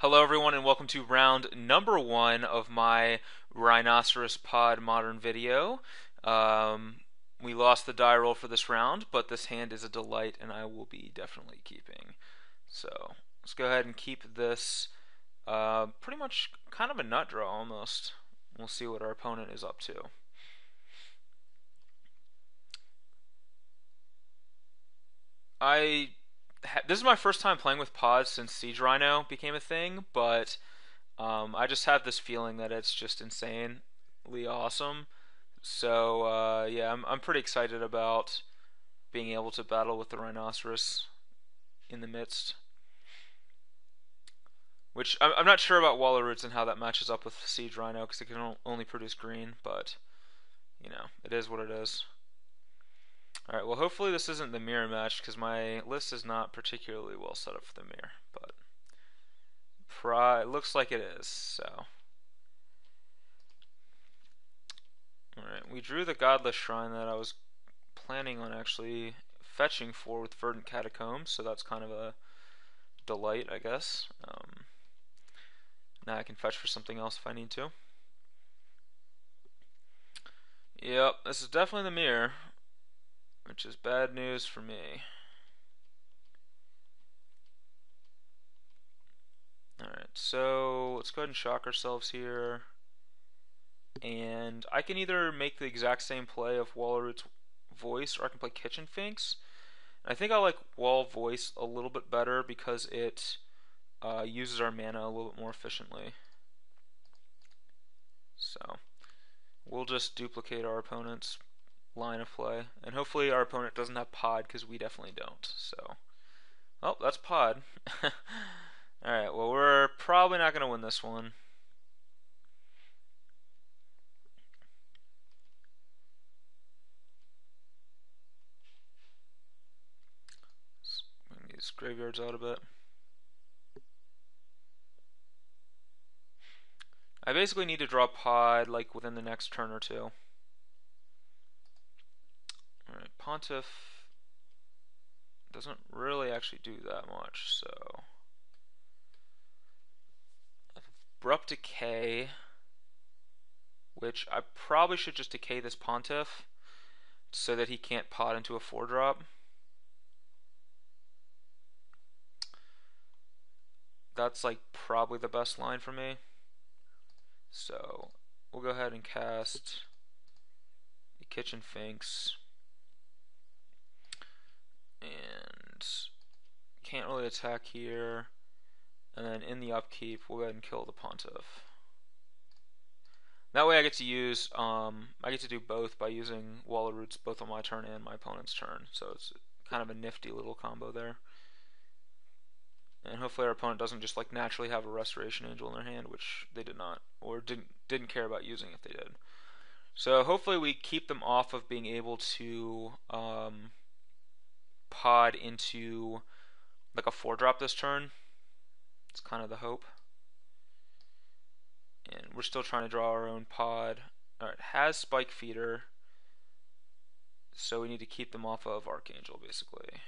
Hello, everyone, and welcome to round number one of my Rhinoceros Pod Modern video. Um, we lost the die roll for this round, but this hand is a delight, and I will be definitely keeping. So let's go ahead and keep this pretty much kind of a nut draw almost. We'll see what our opponent is up to. This is my first time playing with pods since Siege Rhino became a thing, but I just have this feeling that it's just insanely awesome. So yeah, I'm pretty excited about being able to battle with the Rhinoceros in the midst. Which I'm not sure about Waller Roots and how that matches up with Siege Rhino because it can only produce green, but you know, it is what it is. Alright, well hopefully this isn't the mirror match because my list is not particularly well set up for the mirror, but it looks like it is, so. Alright, we drew the Godless Shrine that I was planning on actually fetching for with Verdant Catacombs, so that's kind of a delight, I guess. Now I can fetch for something else if I need to. Yep, this is definitely the mirror, which is bad news for me. Alright, so let's go ahead and shock ourselves here. And I can either make the exact same play of Walrus Voice, or I can play Kitchen Finks. I think I like Wall Voice a little bit better because it uses our mana a little bit more efficiently. So we'll just duplicate our opponent's line of play, and hopefully our opponent doesn't have Pod because we definitely don't. So, oh, that's Pod. Alright, well we're probably not going to win this one. Bring these graveyards out a bit. I basically need to draw Pod like within the next turn or two. Alright, Pontiff doesn't really actually do that much, so. Abrupt Decay, which I probably should just decay this Pontiff so that he can't pod into a 4-drop. That's like probably the best line for me. So we'll go ahead and cast the Kitchen Finks. And can't really attack here. And then in the upkeep, we'll go ahead and kill the Pontiff. That way I get to use, I get to do both by using Wall of Roots both on my turn and my opponent's turn. So it's kind of a nifty little combo there. And hopefully our opponent doesn't just like naturally have a Restoration Angel in their hand, which they did not, or didn't care about using if they did. So hopefully we keep them off of being able to pod into like a 4-drop this turn. It's kind of the hope. And we're still trying to draw our own pod. Alright, has Spike Feeder, so we need to keep them off of Archangel basically.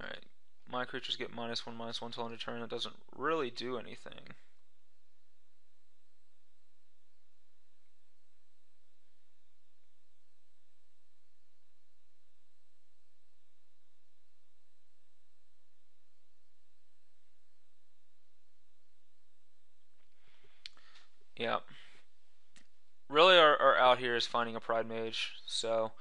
Alright, my creatures get -1/-1 till end of turn. That doesn't really do anything. Yeah. Really our out here is finding a Pride Mage, so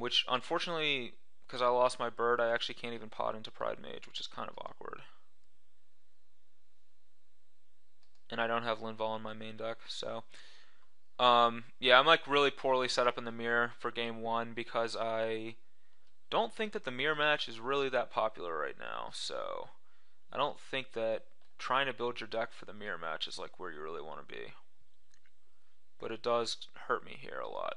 which unfortunately, because I lost my bird, I actually can't even pod into Pride Mage, which is kind of awkward. And I don't have Linval in my main deck, so yeah, I'm like really poorly set up in the mirror for game one because I don't think that the mirror match is really that popular right now, so I don't think that trying to build your deck for the mirror match is like where you really want to be. But it does hurt me here a lot.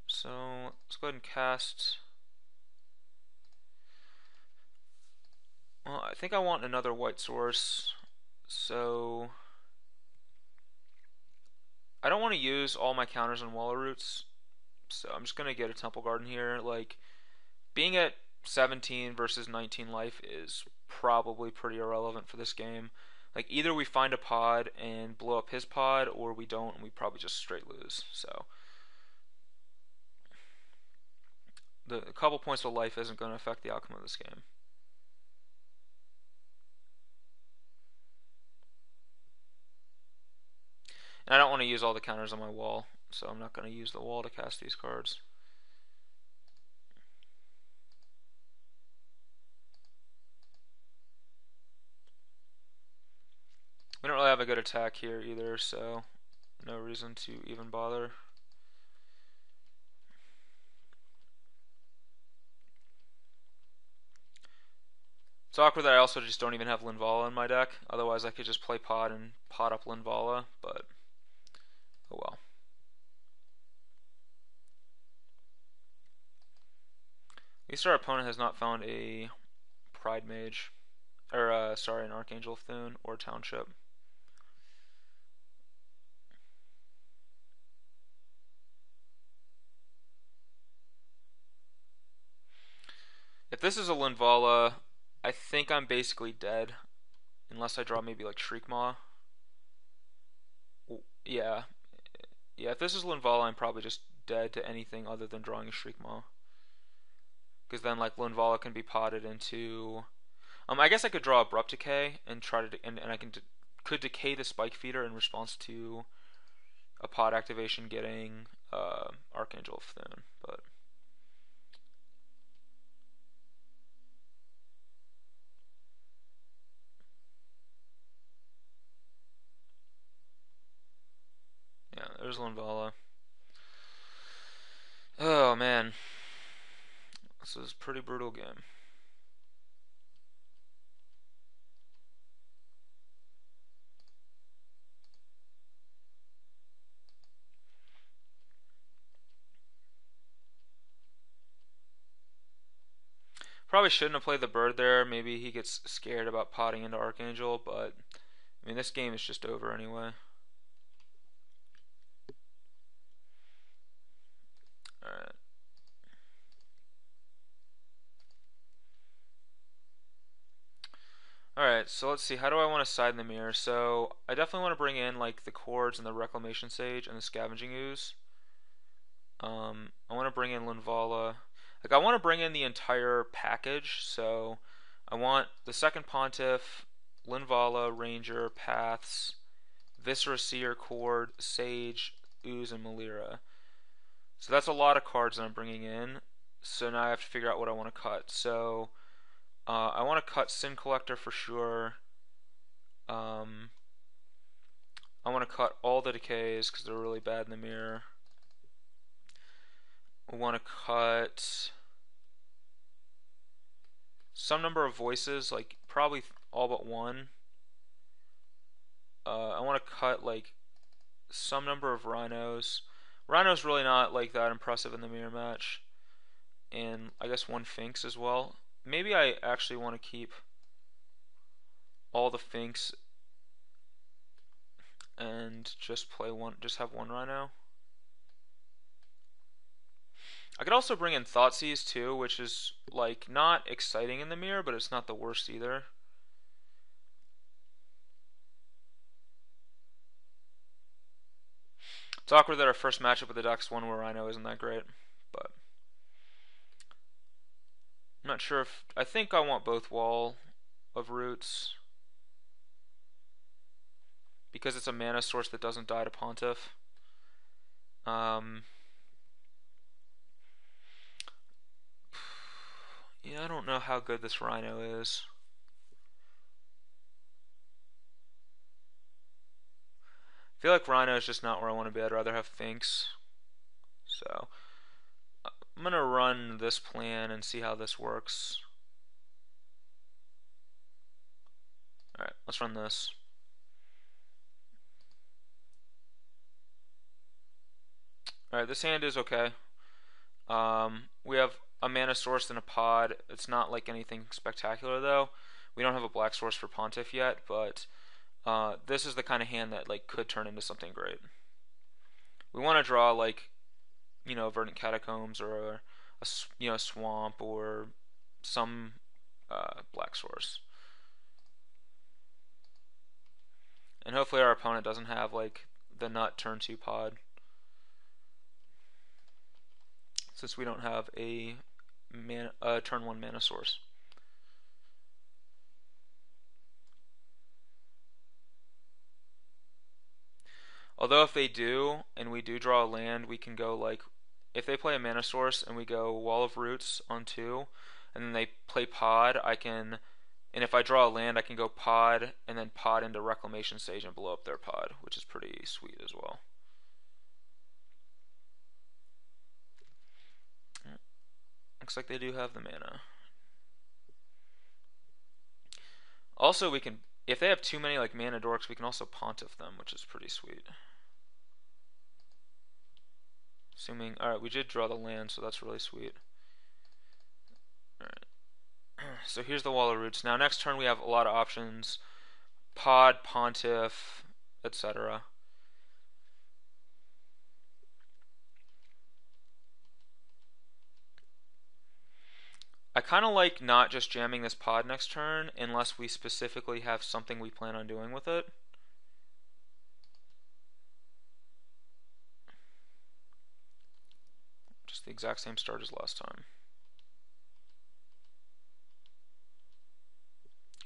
So let's go ahead and cast. Well, I think I want another white source. So I don't want to use all my counters on Walla Roots, so I'm just gonna get a Temple Garden here. Like, being at 17 versus 19 life is probably pretty irrelevant for this game. Like, either we find a pod and blow up his pod, or we don't and we probably just straight lose. So a couple points of life isn't going to affect the outcome of this game. And I don't want to use all the counters on my wall, so I'm not going to use the wall to cast these cards. We don't really have a good attack here either, so no reason to even bother. It's awkward that I also just don't even have Linvala in my deck. Otherwise I could just play pod and pot up Linvala, but oh well. At least our opponent has not found a Pride Mage, or sorry, an Archangel of Thune or Township. If this is a Linvala, I think I'm basically dead. Unless I draw maybe like Shriekmaw. Yeah. Yeah, if this is Linvala, I'm probably just dead to anything other than drawing a Shriekmaw. Because then like Linvala can be potted into... I guess I could draw Abrupt Decay and try to... and I could decay the Spike Feeder in response to a pod activation getting Archangel of Thune, but... yeah, there's Linvala. Oh man, this is a pretty brutal game. Probably shouldn't have played the bird there. Maybe he gets scared about potting into Archangel, but I mean, this game is just over anyway. Alright. Alright, so let's see. How do I want to side in the mirror? So, I definitely want to bring in, like, the Chords and the Reclamation Sage and the Scavenging Ooze. I want to bring in Linvala. Like, I want to bring in the entire package, so I want the Second Pontiff, Linvala, Ranger, Paths, Viscera Seer, Chord, Sage, Ooze, and Malira. So that's a lot of cards that I'm bringing in. So now I have to figure out what I want to cut. So I want to cut Sin Collector for sure. I want to cut all the decays because they're really bad in the mirror. I want to cut some number of voices, like probably all but one. I want to cut like some number of rhinos. Rhino's really not like that impressive in the mirror match. And I guess one Finks as well. Maybe I actually want to keep all the Finks and just play one, just have one Rhino. I could also bring in Thoughtseize too, which is like not exciting in the mirror, but it's not the worst either. It's awkward that our first matchup with the deck's one where Rhino isn't that great, but I'm not sure if... I think I want both Wall of Roots because it's a mana source that doesn't die to Pontiff. Yeah, I don't know how good this Rhino is. I feel like Rhino is just not where I want to be. I'd rather have Finks. So I'm going to run this plan and see how this works. Alright, let's run this. Alright, this hand is okay. We have a mana source and a pod. It's not like anything spectacular though. We don't have a black source for Pontiff yet, but this is the kind of hand that like could turn into something great. We want to draw like, you know, Verdant Catacombs or a you know, swamp or some black source. And hopefully our opponent doesn't have like the nut turn 2 pod, since we don't have a turn 1 mana source. Although if they do, and we do draw a land, we can go like, if they play a mana source and we go Wall of Roots on 2, and then they play pod, I can, and if I draw a land, I can go pod and then pod into Reclamation Stage and blow up their pod, which is pretty sweet as well. Looks like they do have the mana. Also, we can, if they have too many like mana dorks, we can also Pontiff them, which is pretty sweet. Assuming, alright, we did draw the land, so that's really sweet. Alright. So here's the Wall of Roots. Now next turn we have a lot of options. Pod, Pontiff, etc. I kind of like not just jamming this pod next turn unless we specifically have something we plan on doing with it. Just the exact same start as last time.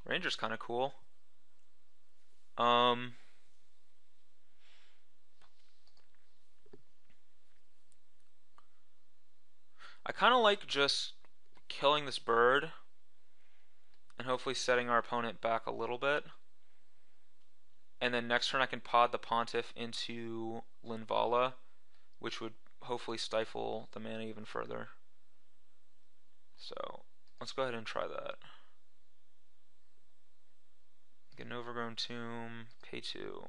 Ranger's kind of cool. I kind of like just killing this bird and hopefully setting our opponent back a little bit. And then next turn I can pod the Pontiff into Linvala, which would hopefully stifle the mana even further. So let's go ahead and try that. Get an Overgrown Tomb, pay 2.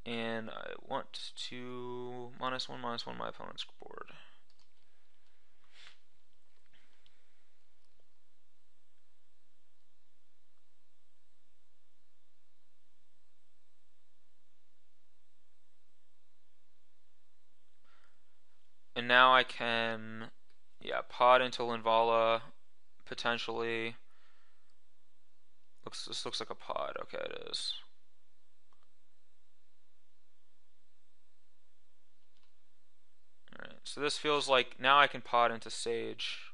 And I want to -1/-1 my opponent's board. And now I can, yeah, pod into Linvala, potentially. This looks like a pod. Okay, it is. Alright, so this feels like now I can pod into Sage.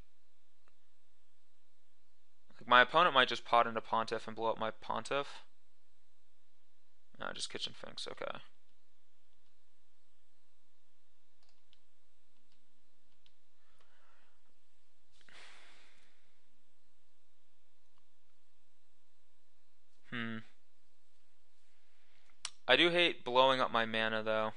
Like my opponent might just pod into Pontiff and blow up my Pontiff. No, just Kitchen Finks, okay. I do hate blowing up my mana though.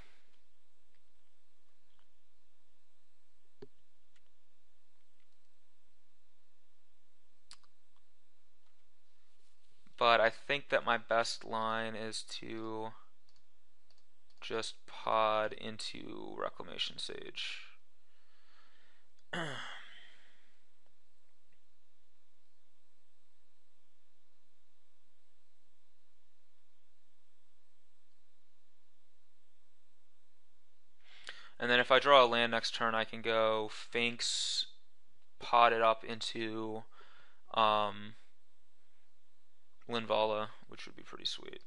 But I think that my best line is to just pod into Reclamation Sage. And then if I draw a land next turn, I can go Finks, pod it up into Linvala, which would be pretty sweet.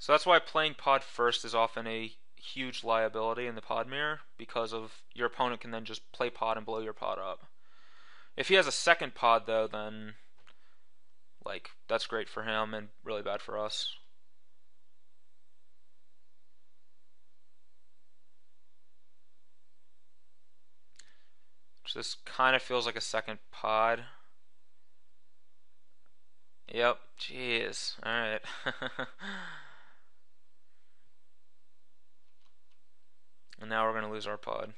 So that's why playing pod first is often a huge liability in the pod mirror, because of your opponent can then just play pod and blow your pod up. If he has a second pod though, then like that's great for him and really bad for us. So this kind of feels like a second pod. Yep, jeez. Alright. And now we're going to lose our pod.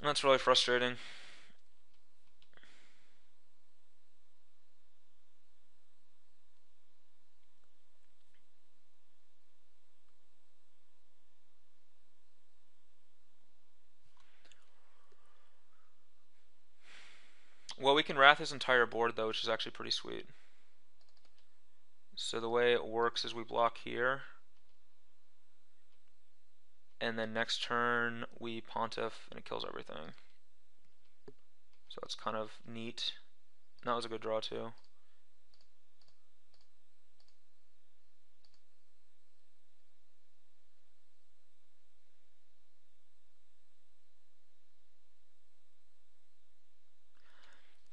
That's really frustrating. Well, we can wrath his entire board though, which is actually pretty sweet. So the way it works is we block here, and then next turn we Pontiff and it kills everything. So that's kind of neat. That was a good draw too.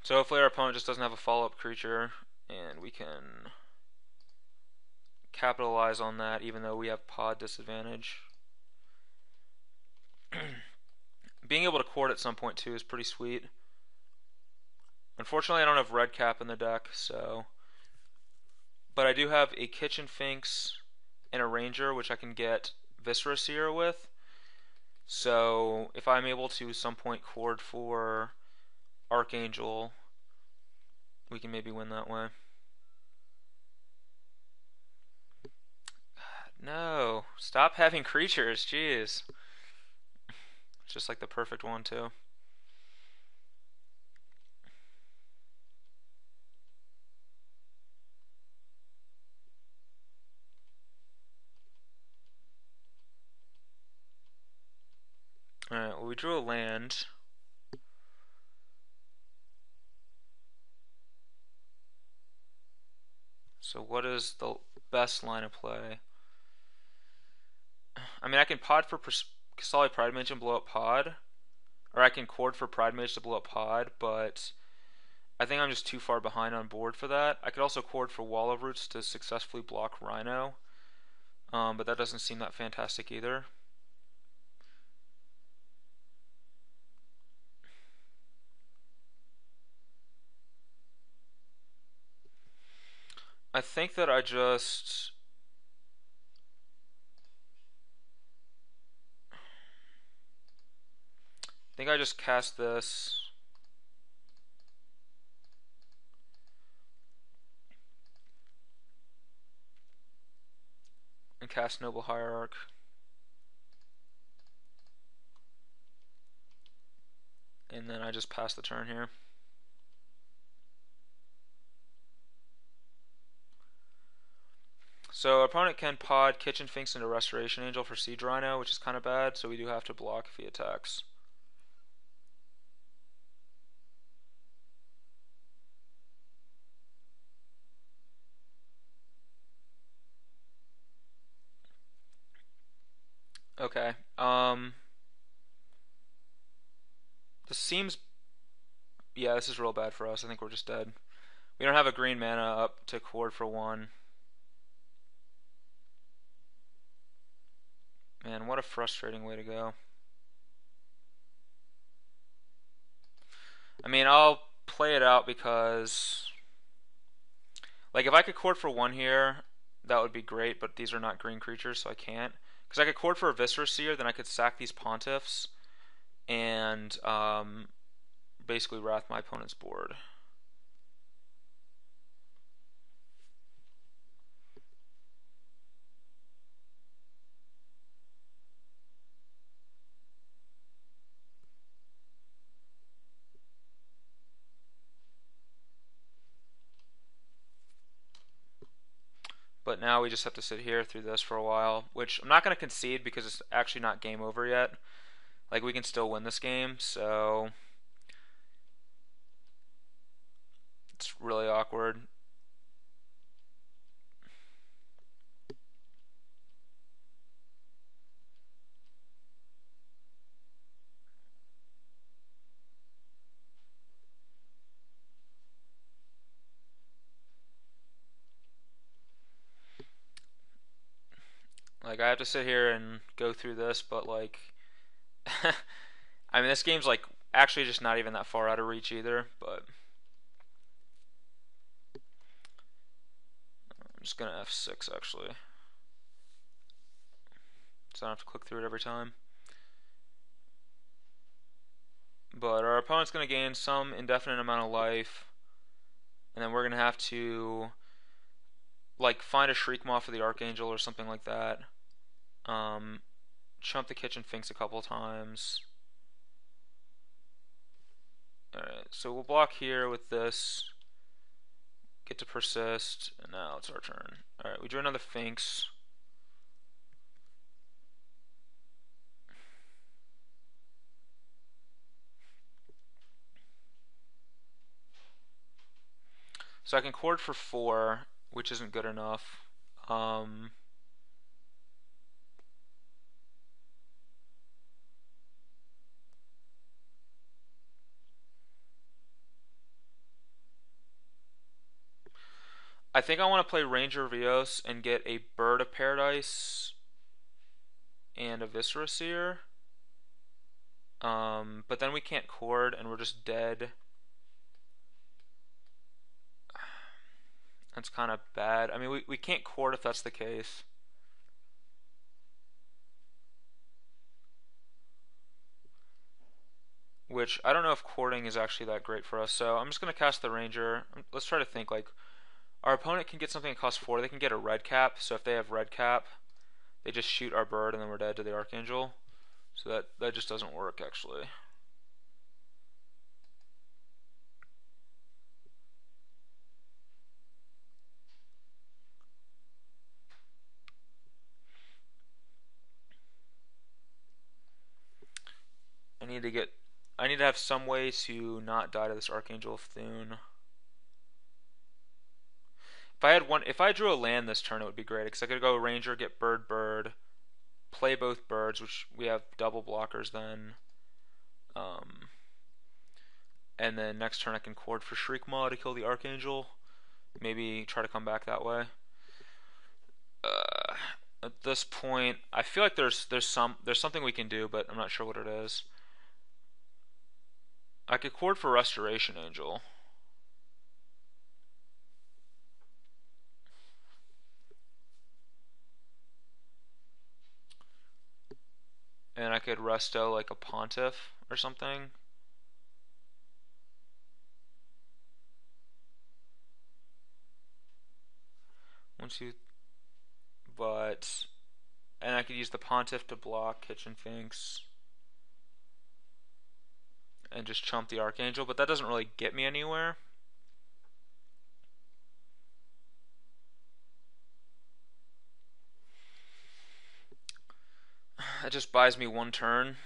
So hopefully our opponent just doesn't have a follow-up creature, and we can capitalize on that even though we have pod disadvantage. Being able to court at some point too is pretty sweet. Unfortunately I don't have red cap in the deck, so... But I do have a Kitchen Finks and a Ranger, which I can get Viscera Seer with. So if I'm able to at some point court for Archangel, we can maybe win that way. No, stop having creatures, jeez. It's just like the perfect one too. Alright, well we drew a land. So what is the best line of play? I mean, I can pod for Solid Pride Mage and blow up pod, or I can cord for Pride Mage to blow up pod, but I think I'm just too far behind on board for that. I could also cord for Wall of Roots to successfully block Rhino, but that doesn't seem that fantastic either. I think that I just... cast this. And cast Noble Hierarch. And then I just pass the turn here. So opponent can pod Kitchen Finks into Restoration Angel for Siege Rhino, which is kind of bad, so we do have to block if he attacks. Okay. This seems... Yeah, this is real bad for us. I think we're just dead. We don't have a green mana up to cord for 1. Man, what a frustrating way to go. I mean, I'll play it out because... Like, if I could cord for 1 here, that would be great, but these are not green creatures, so I can't. Because I could cord for a Viscera Seer, then I could sack these Pontiffs, and basically wrath my opponent's board. But now we just have to sit here through this for a while, which I'm not going to concede because it's actually not game over yet. Like, we can still win this game, so it's really awkward. Like, I have to sit here and go through this, but like, I mean, this game's like actually just not even that far out of reach either, but I'm just gonna F6 actually, so I don't have to click through it every time. But our opponent's going to gain some indefinite amount of life, and then we're going to have to like find a Shriek Maw for the Archangel or something like that. Chump the Kitchen Finks a couple times. Alright, so we'll block here with this. Get to persist, and now it's our turn. Alright, we drew another Finks. So I can chord for 4, which isn't good enough. I think I want to play Ranger Rios and get a Bird of Paradise and a Viscera Seer. But then we can't chord and we're just dead. That's kind of bad. I mean, we can't chord if that's the case. Which, I don't know if chording is actually that great for us. So I'm just going to cast the Ranger. Let's try to think, like, our opponent can get something that costs 4. They can get a red cap. So if they have red cap, they just shoot our bird and then we're dead to the Archangel. So that just doesn't work, actually. I need to have some way to not die to this Archangel of Thune. If I drew a land this turn, it would be great because I could go Ranger, get Bird, Bird, play both birds, which we have double blockers then. And then next turn I can chord for Shriek Maw to kill the Archangel. Maybe try to come back that way. At this point, I feel like there's something we can do, but I'm not sure what it is. I could chord for Restoration Angel. And I could resto like a Pontiff or something. And I could use the Pontiff to block Kitchen Finks and just chump the Archangel, but that doesn't really get me anywhere. It just buys me one turn.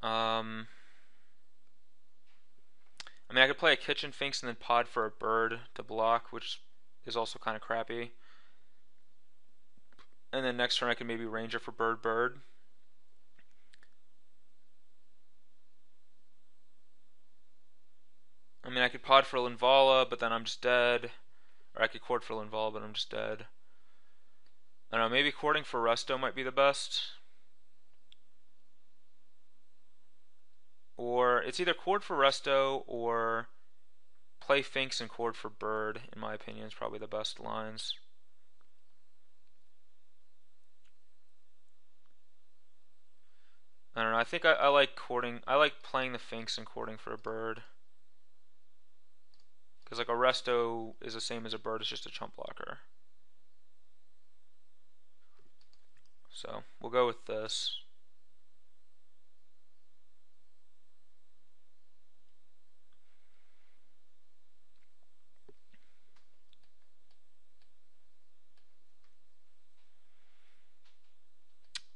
I mean, I could play a Kitchen Finks and then pod for a bird to block, which is also kind of crappy. And then next turn I can maybe Ranger for bird, bird. I mean, I could pod for Linvala, but then I'm just dead. Or I could chord for Linvala, but I'm just dead. I don't know, maybe chording for Resto might be the best. Or it's either chord for Resto or play Finks and chord for bird, in my opinion, is probably the best lines. I don't know, I think I like chording, I like playing the Finks and chording for a bird. Because like a Resto is the same as a bird, it's just a chump blocker. So we'll go with this.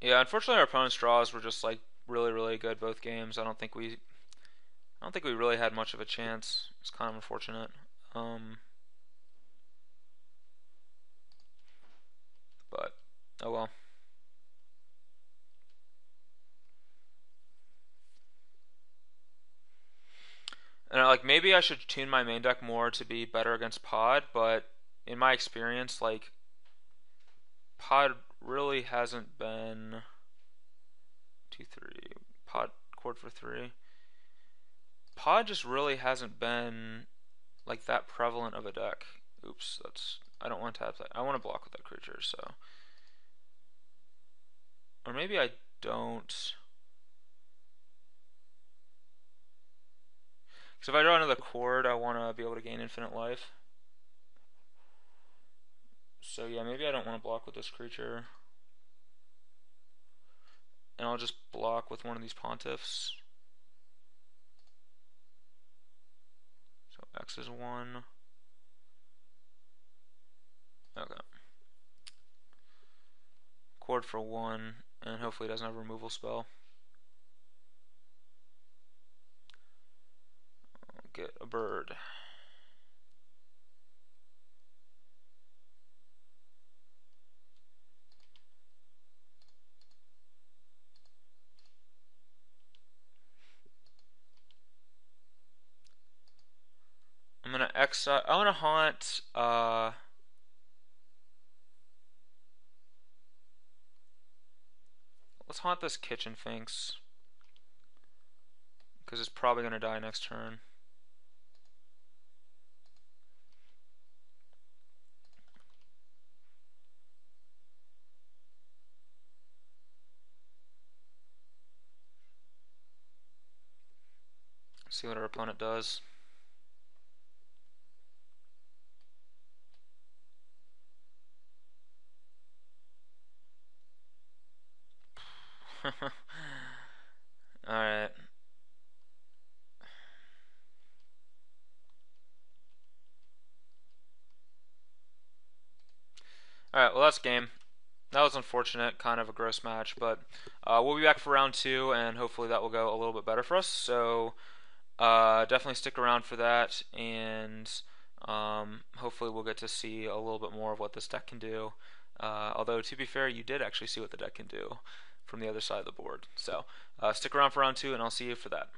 Yeah, unfortunately our opponent's draws were just like really, really good both games. I don't think we really had much of a chance. It's kind of unfortunate. But oh well. And like maybe I should tune my main deck more to be better against Pod, but in my experience, like Pod really hasn't been 2-3 Pod chord for 3. Pod just really hasn't been like that prevalent of a deck. Oops, I don't want to tap that. I want to block with that creature, so. Or maybe I don't. Because if I draw another cord, I want to be able to gain infinite life. So yeah, maybe I don't want to block with this creature. And I'll just block with one of these pontiffs. So X is 1. Okay. Cord for 1, and hopefully it doesn't have a removal spell. I'll get a bird. I'm gonna exile. I want to haunt. Let's haunt this kitchen Finks, because it's probably gonna die next turn. See what our opponent does. Alright. Alright, well that's game. That was unfortunate, kind of a gross match, but we'll be back for round 2, and hopefully that will go a little bit better for us. So definitely stick around for that, and hopefully we'll get to see a little bit more of what this deck can do. Although, to be fair, you did actually see what the deck can do from the other side of the board. So stick around for round 2, and I'll see you for that.